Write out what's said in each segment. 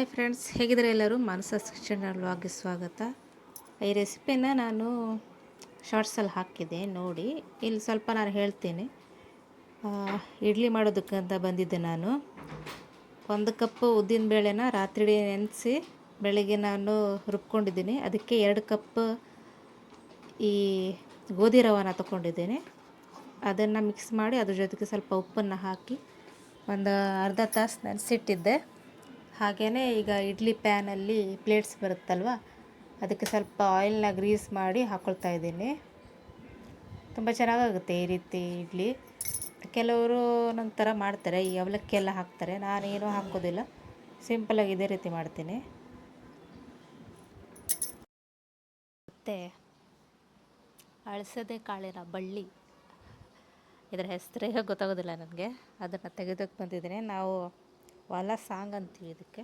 Hi friends, ಹೇಗಿದ್ದಾರೆ ಎಲ್ಲರೂ? ಮಾನಸ kitchen ವ್ಲಾಗ್ಗೆ ಸ್ವಾಗತ. ಈ ರೆಸಿಪಿನ ನಾನು ಶಾರ್ಟ್ಸಲ್ಲಿ ಹಾಕಿದ್ದೆ ನೋಡಿ. ಇಲ್ಲಿ ಸ್ವಲ್ಪ ನಾನು ಹೇಳ್ತೀನಿ. ಇಡ್ಲಿ ಮಾಡೋದಕ್ಕಂತ ಬಂದಿದ್ದೆ ನಾನು. 1 ಕಪ್ ಉದ್ದಿನ ಬೇಳೆನ ರಾತ್ರಿ ನೆನೆಸಿ ಬೆಳಗ್ಗೆ ನಾನು ರುಬ್ಕೊಂಡಿದ್ದೀನಿ. ಅದಕ್ಕೆ 2 ಕಪ್ ಈ ಗೋಧಿ ರವಾನ ತೊಗೊಂಡಿದ್ದೀನಿ. ಅದನ್ನು ಮಿಕ್ಸ್ ಮಾಡಿ ಅದ್ರ ಜೊತೆಗೆ ಸ್ವಲ್ಪ ಉಪ್ಪನ್ನು ಹಾಕಿ ಒಂದು ಅರ್ಧ ತಾಸು ನೆನೆಸಿಟ್ಟಿದ್ದೆ. ಹಾಗೆಯೇ ಈಗ ಇಡ್ಲಿ ಪ್ಯಾನಲ್ಲಿ ಪ್ಲೇಟ್ಸ್ ಬರುತ್ತಲ್ವ, ಅದಕ್ಕೆ ಸ್ವಲ್ಪ ಆಯಿಲ್ನ ಗ್ರೀಸ್ ಮಾಡಿ ಹಾಕ್ಕೊಳ್ತಾ ಇದ್ದೀನಿ. ತುಂಬ ಚೆನ್ನಾಗಾಗುತ್ತೆ ಈ ರೀತಿ ಇಡ್ಲಿ. ಕೆಲವರು ಒಂಥರ ಮಾಡ್ತಾರೆ, ಈ ಅವಲಕ್ಕಿ ಎಲ್ಲ ಹಾಕ್ತಾರೆ. ನಾನೇನು ಹಾಕೋದಿಲ್ಲ, ಸಿಂಪಲಾಗಿ ಇದೇ ರೀತಿ ಮಾಡ್ತೀನಿ. ಮತ್ತು ಅಳಸದೆ ಕಾಳಿನ ಬಳ್ಳಿ, ಇದರ ಹೆಸರೇ ಗೊತ್ತಾಗೋದಿಲ್ಲ ನನಗೆ, ಅದನ್ನು ತೆಗೆದಕ್ಕೆ ಬಂದಿದ್ದೀನಿ. ನಾವು ಹೊಲ ಸಾಂಗ್ ಅಂತೀವಿ ಇದಕ್ಕೆ.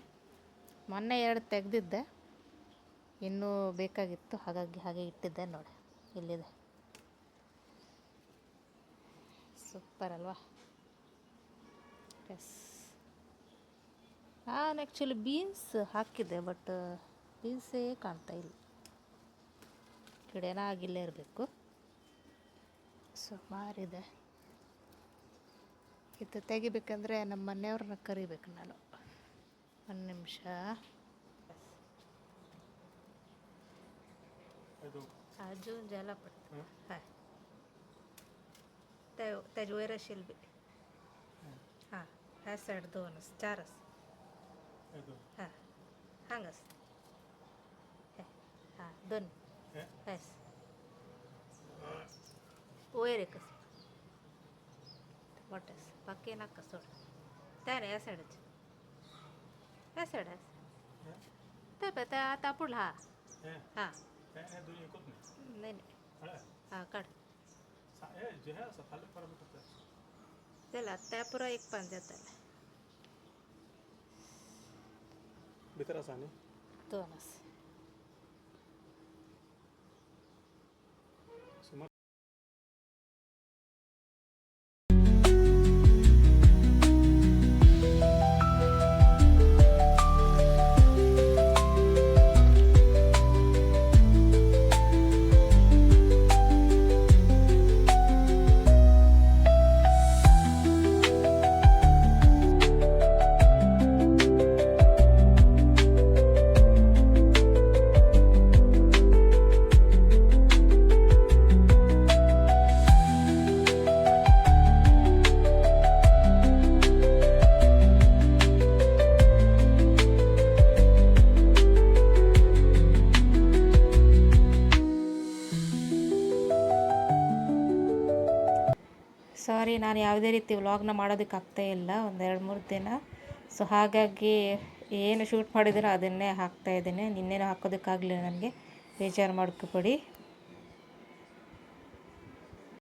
ಮೊನ್ನೆ 2 ತೆಗೆದಿದ್ದೆ, ಇನ್ನೂ ಬೇಕಾಗಿತ್ತು, ಹಾಗಾಗಿ ಹಾಗೆ ಇಟ್ಟಿದ್ದೆ. ನೋಡಿ, ಇಲ್ಲಿದೆ. ಸೂಪರ್ ಅಲ್ವಾ? ಎಸ್, ನಾನು ಆ್ಯಕ್ಚುಲಿ ಬೀನ್ಸ್ ಹಾಕಿದ್ದೆ, ಬಟ್ ಬೀನ್ಸೇ ಕಾಣ್ತಾ ಇಲ್ಲ. ಗಿಡನ ಆಗಿಲ್ಲೇ ಇರಬೇಕು. ಸುಮಾರಿದೆ. ಇದು ತೆಗಿಬೇಕಂದ್ರೆ ನಮ್ಮ ಮನೆಯವ್ರನ್ನ ಕರಿಬೇಕು ನಾನು. 1 ನಿಮಿಷ. अजून ज्याला पडतं हाय त्याच वयर शिलबी. हां, ह्या साईड 2च 4च. हां, हांगच हां 2 हॅस वयर एकच वाटस बाकी नाका सोड. त्या नाही, या साईडच, या साईड त्या आता पुढला. हां नाही हां काढ त्याला त्या पुरा एक पान जाताला दोनच. ಸಾರಿ, ನಾನು ಯಾವುದೇ ರೀತಿ ವ್ಲಾಗ್ನ ಮಾಡೋದಕ್ಕಾಗ್ತಾ ಇಲ್ಲ ಒಂದು 2-3 ದಿನ. ಸೊ ಹಾಗಾಗಿ ಏನು ಶೂಟ್ ಮಾಡಿದ್ದೀನೋ ಅದನ್ನೇ ಹಾಕ್ತಾಯಿದ್ದೀನಿ. ನಿನ್ನೆನೂ ಹಾಕೋದಕ್ಕಾಗಲಿಲ್ಲ ನನಗೆ, ಬೇಜಾರು ಮಾಡ್ಕೊಬೇಡಿ.